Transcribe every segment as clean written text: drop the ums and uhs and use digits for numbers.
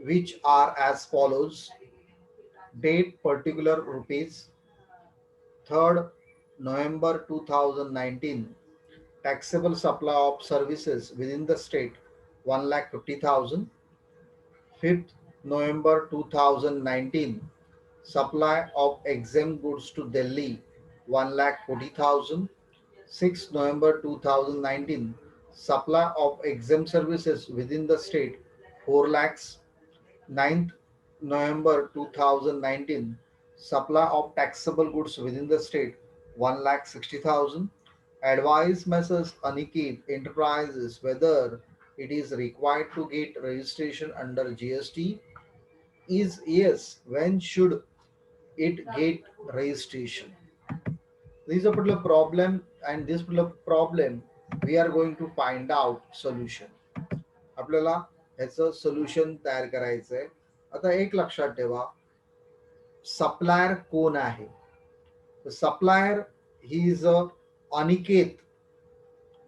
which are as follows: date particular rupees 3rd November 2019, taxable supply of services within the state 1,50,000. 5th November 2019, supply of exempt goods to Delhi 1,40,000. 6th November 2019, supply of exempt services within the state 4 lakhs. 9th November 2019, supply of taxable goods within the state 1,60,000. Advise Messrs. Aniket Enterprises whether it is required to get registration under GST. Is yes, when should it get registration? This is a particular problem, and this particular problem we are going to find out solution. आपल्याला ह्याचं solution तयार करायचं आहे. आता एक लक्षात ठेवा, supplier कोण आहे? Supplier he is Aniket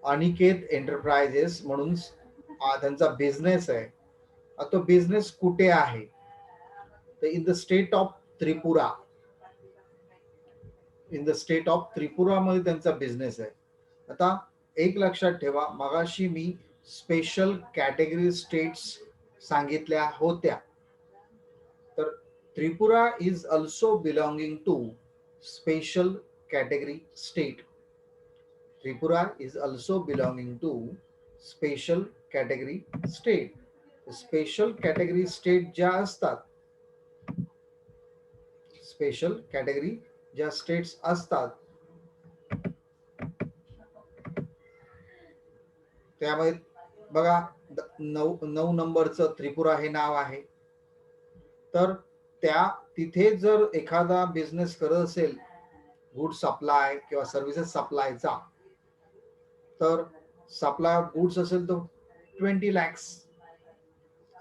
Aniket enterprises म्हणून त्यांचा बिझनेस आहे. तो बिझनेस कुठे आहे? तर in the state of Tripura. In the state of Tripura मध्ये त्यांचा बिझनेस आहे. आता एक लक्षात ठेवा, मगाशी मी स्पेशल कॅटेगरी स्टेट्स सांगितल्या होत्या. तर Tripura is also belonging to special category state. Tripura is also belonging to special category state. Special category state ज्या असतात, स्पेशल कॅटेगरी ज्या स्टेट्स असतात त्यामध्ये बघा, 9 नंबरचं त्रिपुरा हे नाव आहे. तर त्या तिथे जर एखादा बिझनेस करत असेल गुड सप्लाय किंवा सर्व्हिसेस सप्लायचा, तर सप्लाय ऑफ गुड्स असेल तर 20 लॅक्स.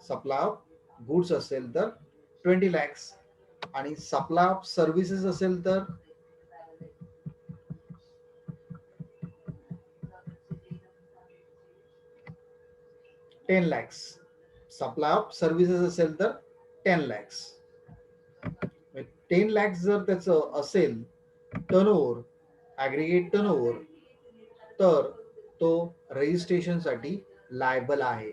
सप्लाय ऑफ गुड्स असेल तर 20 लॅक्स आणि सप्लाय ऑफ सर्व्हिसेस असेल तर 10 लॅक्स. सप्लाय ऑफ सर्व्हिसेस असेल तर 10 लॅक्स. 10 लॅक्स जर त्याचं असेल टर्नओव्हर, ॲग्रिगेट टर्नओव्हर, तर तो रजिस्ट्रेशनसाठी लायबल आहे.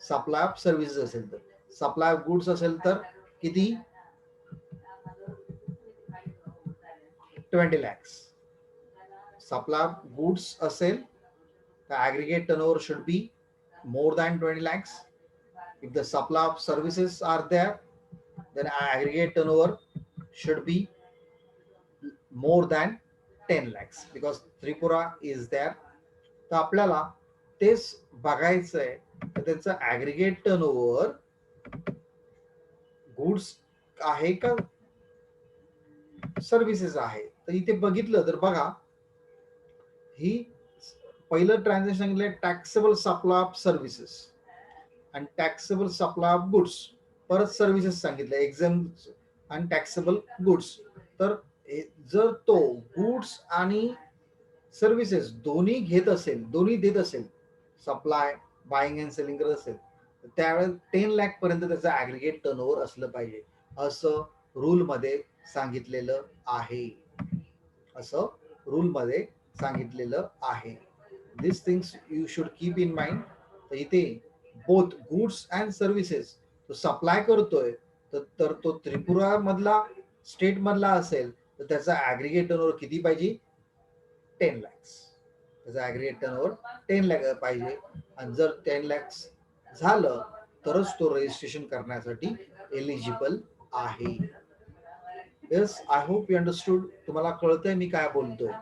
सप्लाय ऑफ सर्व्हिसेस असेल तर. सप्लाय ऑफ गुड्स असेल तर किती? 20 लॅक्स. सप्लाय ऑफ गुड्स असेल तर aggregate turnover should be more than 20 lakhs. If the supply of services are there, then aggregate turnover should be more than 10 lakhs because Tripura is there. तर आपल्याला तेच बघायचं आहे तर त्याचं ॲग्रिगेट टर्नओव्हर गुड्स आहे का सर्व्हिसेस आहे. तर इथे बघितलं तर बघा, ही पहिलं ट्रान्झॅक्शन सांगितलं टॅक्सेबल सप्लाय ऑफ सर्व्हिसेस आणि टॅक्सेबल सप्लाय ऑफ गुड्स. परत सर्व्हिसेस सांगितलं एक्झाम आणि टॅक्सेबल गुड्स. तर जर तो गुड्स आणि सर्व्हिसेस दोन्ही घेत असेल, दोन्ही देत असेल, सप्लाय बाईंग अँड सेलिंग करत असेल, तर त्यावेळेस 10 लाख पर्यंत त्याचं ॲग्रिगेट टर्नओव्हर असलं पाहिजे असं रूलमध्ये सांगितलेलं आहे. असं रूलमध्ये सांगितलेलं आहे. These things you should keep in mind. तर इथे बोथ गुड्स अँड सर्व्हिसेस तो सप्लाय करतोय, तर तो त्रिपुरा मधला स्टेट मधला असेल तर त्याचा ॲग्रिगेट टर्नओव्हर किती पाहिजे? 10 लॅक्स. त्याचा ॲग्रिगेट टर्नओव्हर 10 लॅक पाहिजे. आणि जर 10 लॅक्स झालं तरच तो रजिस्ट्रेशन करण्यासाठी एलिजिबल आहे. Yes, I hope you understood. तुम्हाला कळतंय मी काय बोलतोय?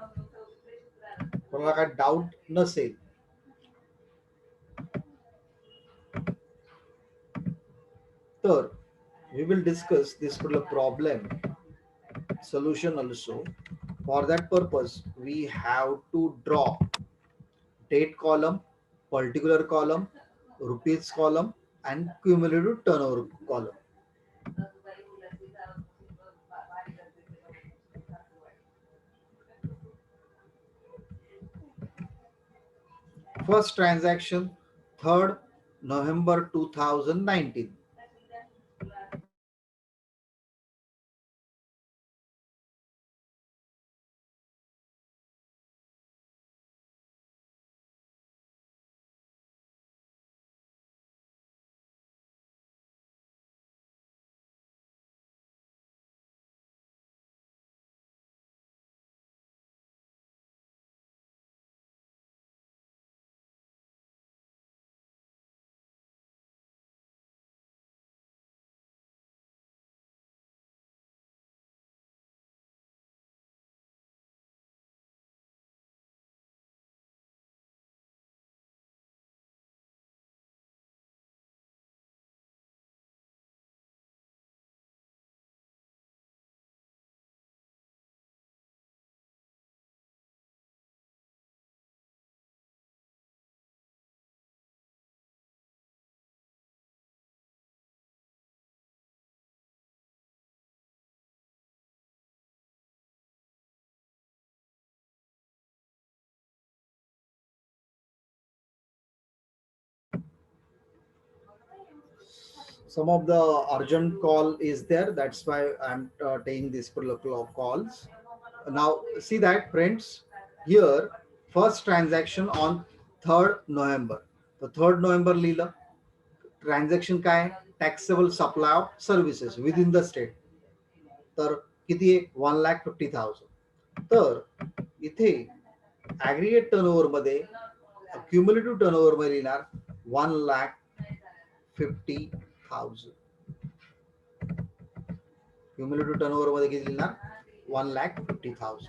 कोणाला काय डाऊट नसेल तर we will discuss this particular problem solution also. For that purpose we have to draw date column, particular column, rupees column and cumulative turnover column. First transaction 3rd November 2019. some of the urgent call is there, that's why I'm taking this particular calls. Now see that friends, here first transaction on 3rd November. The 3rd November लिहिलं. Transaction काय, taxable supply of services with in the state. तर किती आहे, 1,50,000. तर इथे aggregate turnover मध्ये cumulative turnover मध्ये लिहिणार 1,50,000. क्युम्युलेटिव्ह टर्नओव्हर मध्ये किती लिहिणार, 1,50,000.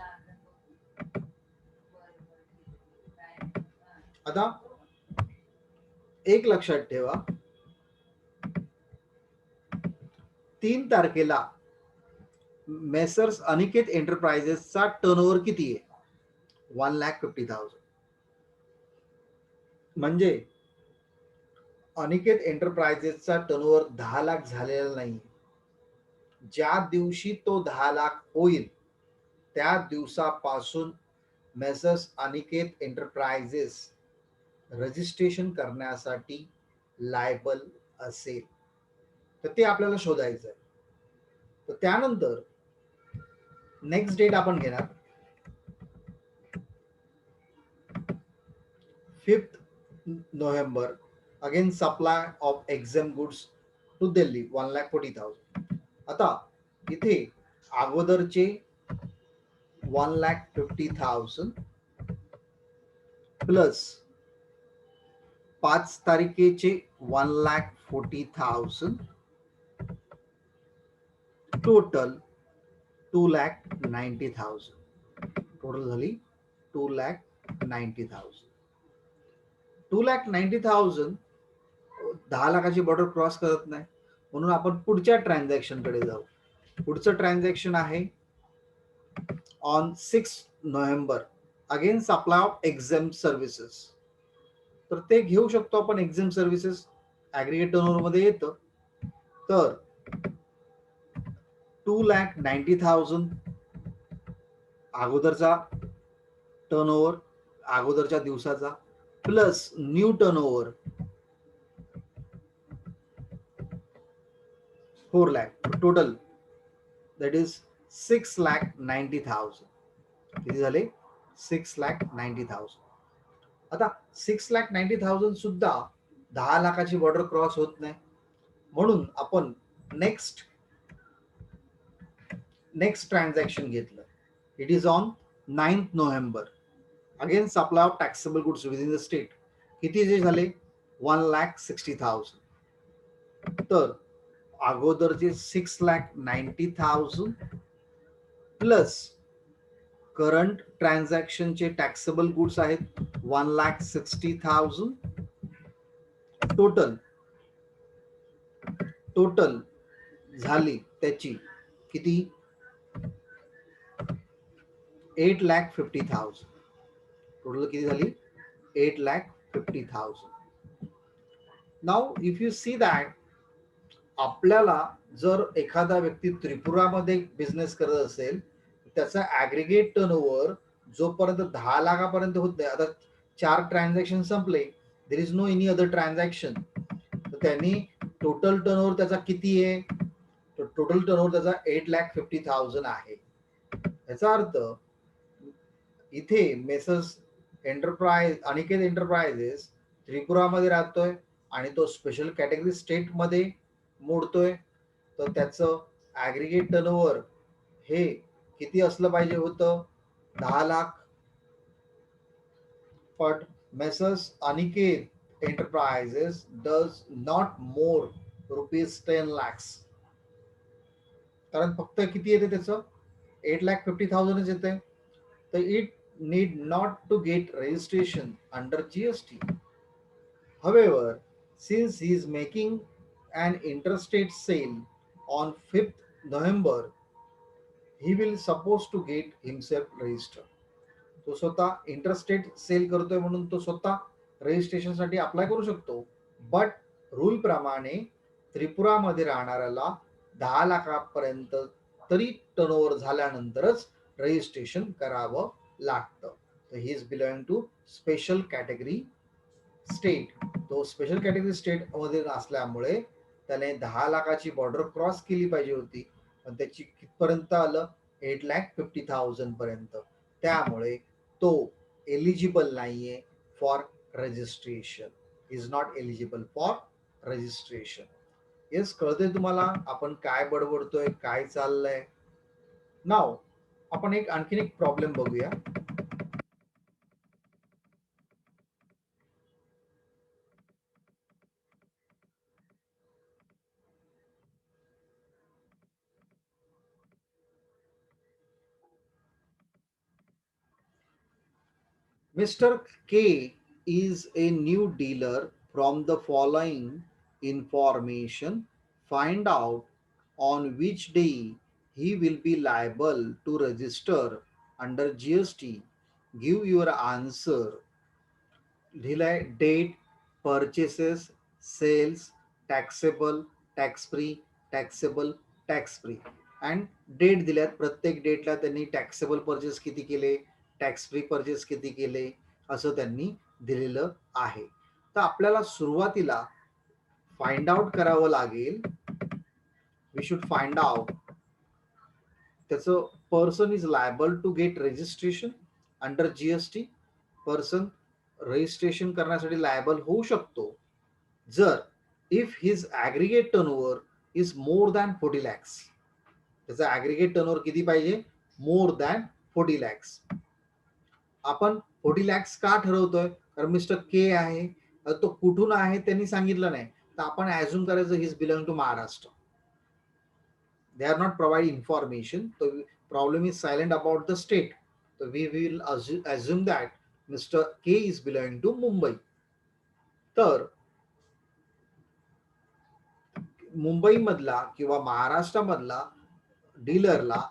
आता एक लक्षात ठेवा, 3 तारखेला मेसर्स अनिकेत एंटरप्राइजेसचा टर्नओव्हर किती आहे, 1,50,000. म्हणजे अनिकेत एंटरप्राइजेसचा टर्नओव्हर 10 लाख झालेला नाही. ज्या दिवशी तो 10 लाख होईल त्या दिवसापासून मेसर्स अनिकेत एंटरप्राइजेस रजिस्ट्रेशन करण्यासाठी लायबल असेल. तर ते आपल्याला शोधायचं आहे. तर त्यानंतर नेक्स्ट डेट आपण घेणार 5th November. Again supply of exempt goods to Delhi 1,40,000. आता इथे अगोदरचे 1,50,000 प्लस 5 तारखेचे 1,40,000 टोटल 2,90,000. टोटल झाली 2,90,000. 2,90,000 10 लाखाची बॉर्डर क्रॉस करत नाही, म्हणून आपण पुढच्या ट्रान्झॅक्शन कडे जाऊ. पुढचं ट्रान्झॅक्शन आहे on 6 November. Again supply of exempt services. तर ते घेऊ शकतो आपण. एक्झेम सर्व्हिसेस ऍग्रिगेट टर्नओव्हर मध्ये येतं. तर 2,90,000 अगोदरचा टर्नओव्हर, अगोदरच्या दिवसाचा, plus new turnover 4 lakh. Total that is 6,90,000. किती झाले, 6,90,000. आता 6,90,000 सुद्धा 10 लाखाची बॉर्डर क्रॉस होत नाही, म्हणून आपण नेक्स्ट ट्रान्झॅक्शन घेतलं. It is on 9th November. Again supply of taxable goods with in the state. किती जे झाले, 1,60,000. तर अगोदरचे 6,90,000 प्लस करंट ट्रान्झॅक्शनचे टॅक्सेबल गुड्स आहेत 1,60,000. टोटल झाली त्याची किती, 8,50,000. टोटल किती झाली, 8,50,000. Now if you see that, आपल्याला जर एखादा व्यक्ती त्रिपुरामध्ये बिझनेस करत असेल, त्याचा ऍग्रिगेट टर्नओव्हर जोपर्यंत 10 लाखापर्यंत होत नाही, आता 4 ट्रान्झॅक्शन संपले, there is no any other transaction, तर त्यांनी टोटल टर्नओव्हर त्याचा किती आहे, टोटल टर्नओव्हर त्याचा 8,50,000 आहे. याचा अर्थ इथे मेसर्स अनिकेत एंटरप्राइजेस त्रिपुरामध्ये राहतोय आणि तो स्पेशल कॅटेगरी स्टेट मध्ये मोडतोय, तर त्याचं ऍग्रिगेट टर्नओव्हर हे किती असलं पाहिजे होतं, 10 lakh. But messrs Aniket enterprises does not more ₹10 lakhs. कारण फक्त किती येते त्याचं, 8,50,000 येते. तर it need not to get registration under GST. However, since he is making an interstate sale on 5th November, he will supposed to get himself registered. तो स्वतः interstate sale करतोय म्हणून तो स्वतः रजिस्ट्रेशन साठी अप्लाय करू शकतो. बट रूल प्रमाणे त्रिपुरामध्ये राहणाऱ्याला 10 लाखापर्यंत तरी टर्नओव्हर झाल्यानंतरच रजिस्ट्रेशन करावं लागतं. तर he is belong to special category state. तो स्पेशल कॅटेगरी स्टेट मध्ये असल्यामुळे त्याने 10 लाखाची बॉर्डर क्रॉस केली पाहिजे होती, पण त्याची कितपर्यंत आलं, 8,50,000 पर्यंत. त्यामुळे तो एलिजिबल नाहीये for registration, is not eligible for registration. Yes, कळतंय तुम्हाला आपण काय बडबडतोय, काय चाललंय. नाव आपण आणखीन एक प्रॉब्लेम बघूया. Mr. K is a new dealer. From the following information, find out on which day he will be liable to register under GST. Give your answer. दिलाय date, purchases, sales, taxable, tax free, taxable, tax free and date दिल्यात. प्रत्येक डेटला त्यांनी taxable purchase किती केले, tax free purchase किती केले, असं त्यांनी दिलेलं आहे. तर आपल्याला सुरुवातीला फाइंड आउट करावं लागेल. वी शुड फाइंड आउट त्याचं person is liable to get registration under GST. Person registration करण्यासाठी लायबल होऊ शकतो जर if his aggregate turnover is more than 40 lakhs. त्याचा ॲग्रिगेट टर्नओव्हर किती पाहिजे, मोर दॅन 40 lakhs. आपण 40 lakhs का ठरवतोय, कारण मिस्टर के आहे, तो कुठून आहे त्यांनी सांगितलं नाही, तर आपण ॲझ्युम करायचं his belong to Maharashtra. They are not providing information. So problem is silent about the state. So we will assume that Mr. K is belonging to Mumbai. तर मुंबई मधला किंवा महाराष्ट्रामधला डीलरला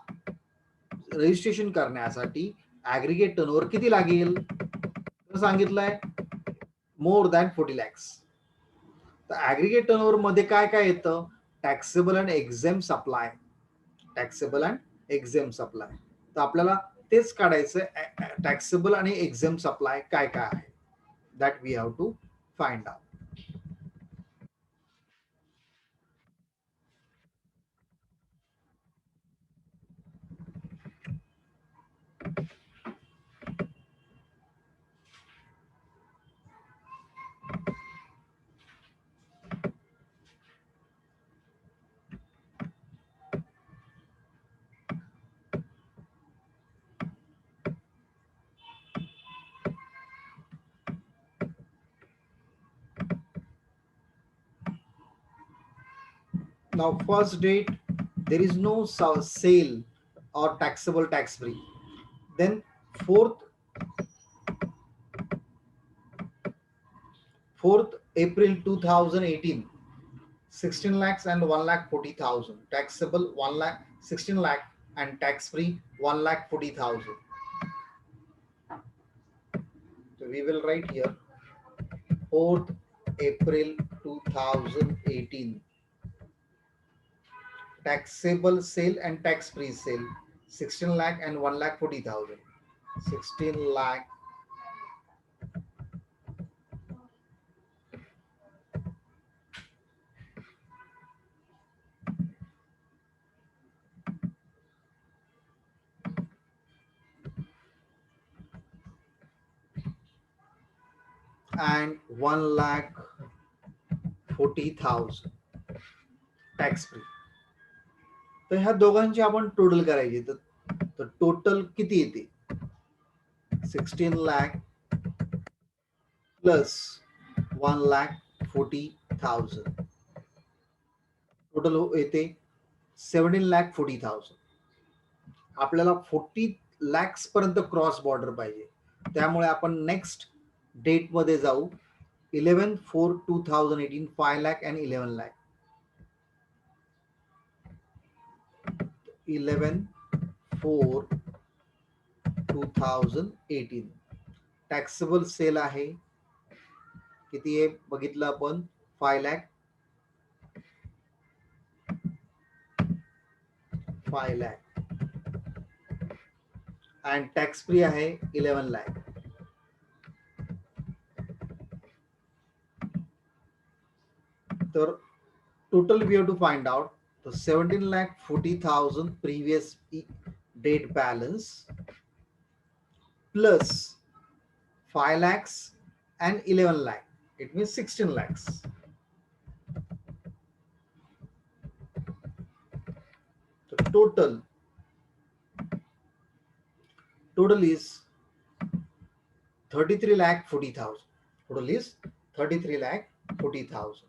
रजिस्ट्रेशन करण्यासाठी ॲग्रिगेट टर्नओव्हर किती लागेल, सांगितलंय मोर दॅन 40 lakhs. तर ॲग्रिगेट टर्नओव्हर मध्ये काय काय येतं, taxable and exempt supply, taxable and exempt supply. तर आपल्याला तेच काढायचं, टॅक्सेबल आणि एक्झेम सप्लाय काय काय आहे, that we have to find out. Now first date, there is no sale or taxable tax free. Then 4th April 2018, 16 lakhs and 1,40,000, taxable 1 lakh 16 lakh and tax free 1,40,000. So we will write here 4th April 2018, taxable sale and tax free sale 16 lakh and 1,40,000. 16 lakh and 1,40,000 tax free. तर ह्या दोघांची आपण total करायची, तर total किती येते, 16 lakh plus 1,40,000, total येते 17,40,000. आपल्याला 40 lakhs पर्यंत क्रॉस बॉर्डर पाहिजे, त्यामुळे आपण नेक्स्ट डेट मध्ये जाऊ. 11/4/2018, 5 lakh and 11 lakh. 11/4/2018 taxable sale आहे, किती आहे बघितलं आपण, 5 lakh, 5 lakh and tax free आहे 11 lakh. तर total we have to find out the 17 lakh 40,000 previous date balance plus 5 lakhs and 11 lakh. It means 16 lakhs. The total is 33 lakh 40,000. Total is 33 lakh 40,000.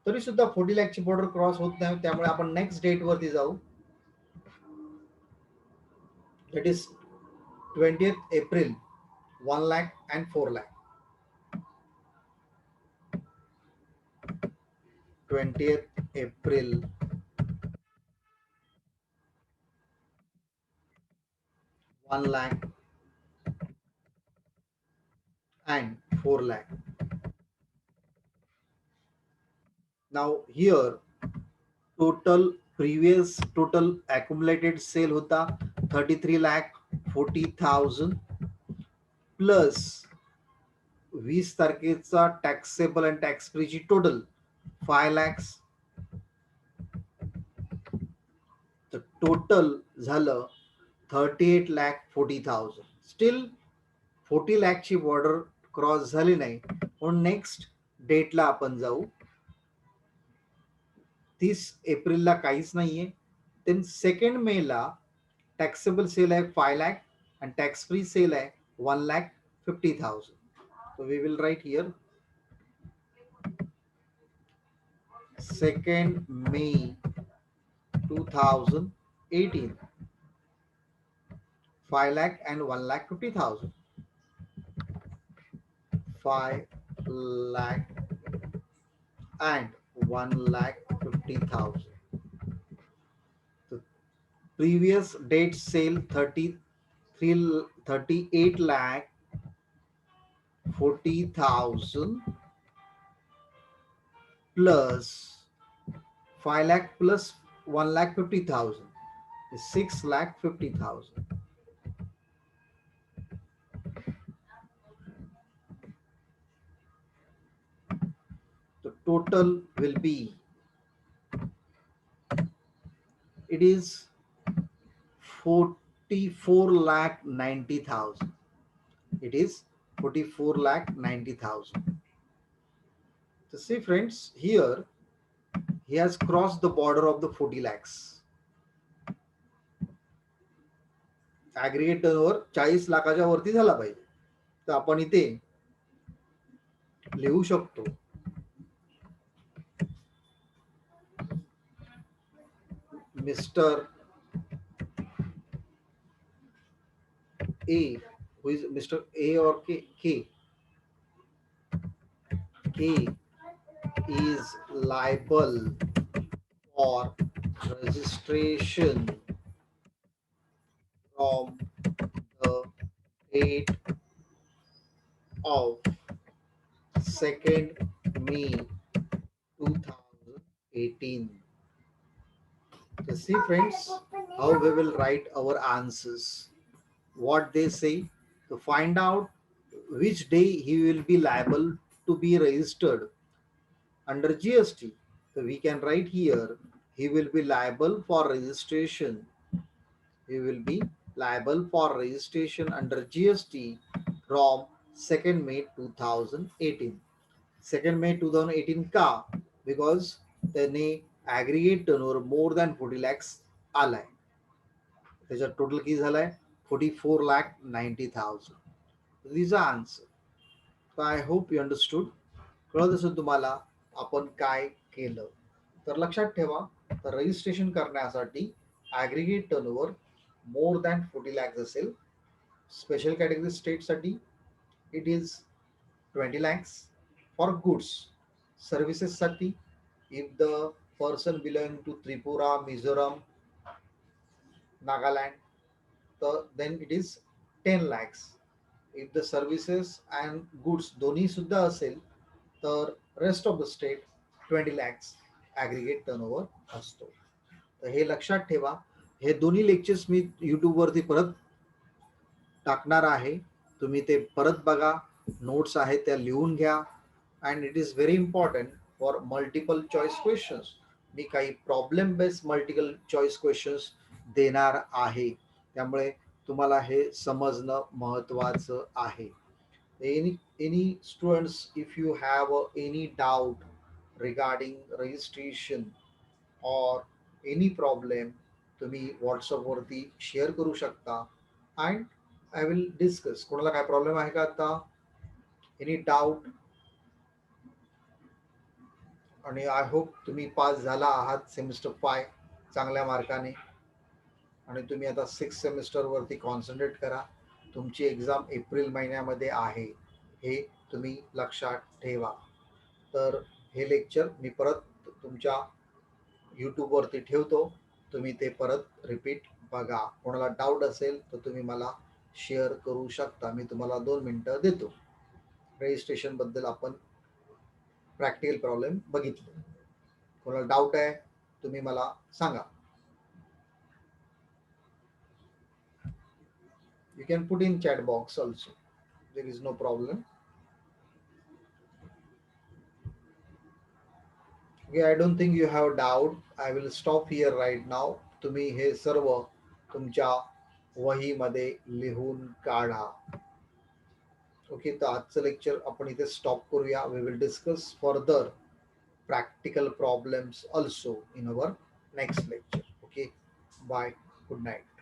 तरी सुद्धा 40 लाखची border cross होत नाही, त्यामुळे आपण next date वरती जाऊ. That is 20th April 1 lakh and 4 lakh. 20th April 1 lakh and 4 lakh. Now here total accumulated sale होता 33 lakh 40,000 plus 20 तारखेचा टॅक्सेबल आणि टॅक्स फ्रीची टोटल 5 lakhs. तर टोटल झालं 38 lakh 40,000. स्टील 40 लाखची बॉर्डर क्रॉस झाली नाही, म्हणून नेक्स्ट डेटला आपण जाऊ. 30 एप्रिलला काहीच नाहीये. देन 2 मेला टॅक्सेबल सेल आहे 5 lakh आणि टॅक्स फ्री सेल आहे 1,50,000. So we will write here 2nd May 2018, 5 lakh and 1,50,000. 5 lakh and 1,50,000. The previous date sale 38 lakh 40,000 plus 5 lakh plus 1,50,000 is 6 lakh 50,000. The total will be, it is 44 lakh 90,000. It is 44 lakh 90,000. So see friends, here he has crossed the border of the 40 lakhs. Aggregate turnover 40 लाखाच्या वरती झाला पाहिजे. तर आपण इथे लिहू शकतो Mr. A, who is Mr. A or K is liable for registration from the date of 2nd May 2018. So see friends, how we will write our answers. What they say, to find out which day he will be liable to be registered under GST. So we can write here, he will be liable for registration. He will be liable for registration under GST from 2nd May 2018. 2nd May 2018 का? Because त्याने aggregate turnover more than 40 lakhs आलाय. त्याचा total किती झालाय 44 lakh 90,000. These are answer. So I hope you understood. कळत असेल तुम्हाला आपण काय केलं. तर लक्षात ठेवा, तर रजिस्ट्रेशन करण्यासाठी aggregate turnover more than 40 lakhs असेल. स्पेशल कॅटेगरी स्टेटसाठी it is 20 lakhs. For goods सर्व्हिसेससाठी if the person belong to Tripura, Mizoram, Nagaland, तर then it is 10 lakhs. If the services and goods दोन्ही सुद्धा असेल तर rest of the state 20 lakhs aggregate turnover असतो. तर हे लक्षात ठेवा. हे दोन्ही लेक्चर्स मी यूट्यूबवरती परत टाकणार आहे. तुम्ही ते परत बघा, नोट्स आहेत त्या लिहून घ्या. And it is very important for multiple choice questions. मी काही problem based multiple choice questions देणार आहे. त्यामुळे तुम्हाला हे समजणं महत्त्वाचं आहे. Any students, if you have any doubt regarding registration or any problem, तुम्ही व्हॉट्सअपवरती शेअर करू शकता अँड आय विल डिस्कस. कोणाला काय प्रॉब्लेम आहे का आता, एनी डाऊट? आणि आय होप तुम्ही पास झाला आहात सेमिस्टर 5 चांगल्या मार्काने. आणि तुम्ही आता 6 सेमिस्टरवरती कॉन्सन्ट्रेट करा. तुमची एक्झाम एप्रिल महिन्यामध्ये आहे, हे तुम्ही लक्षात ठेवा. तर हे लेक्चर मी परत तुमच्या यूट्यूबवरती ठेवतो. तुम्ही ते परत रिपीट बघा. कोणाला डाऊट असेल तर तुम्ही मला शेअर करू शकता. मी तुम्हाला 2 मिनटं देतो. रजिस्ट्रेशनबद्दल आपण प्रॅक्टिकल प्रॉब्लेम बघितले. कोणाला डाऊट आहे तुम्ही मला सांगा. You can put in chat box also. There is no problem. Okay, I don't think you have doubt. I will stop here right now. तुम्ही हे सर्व तुमच्या वहीमध्ये लिहून काढा. ओके, तर आजचं लेक्चर आपण इथे स्टॉप करूया. We will discuss further practical problems also in our next lecture. Okay, bye, good night.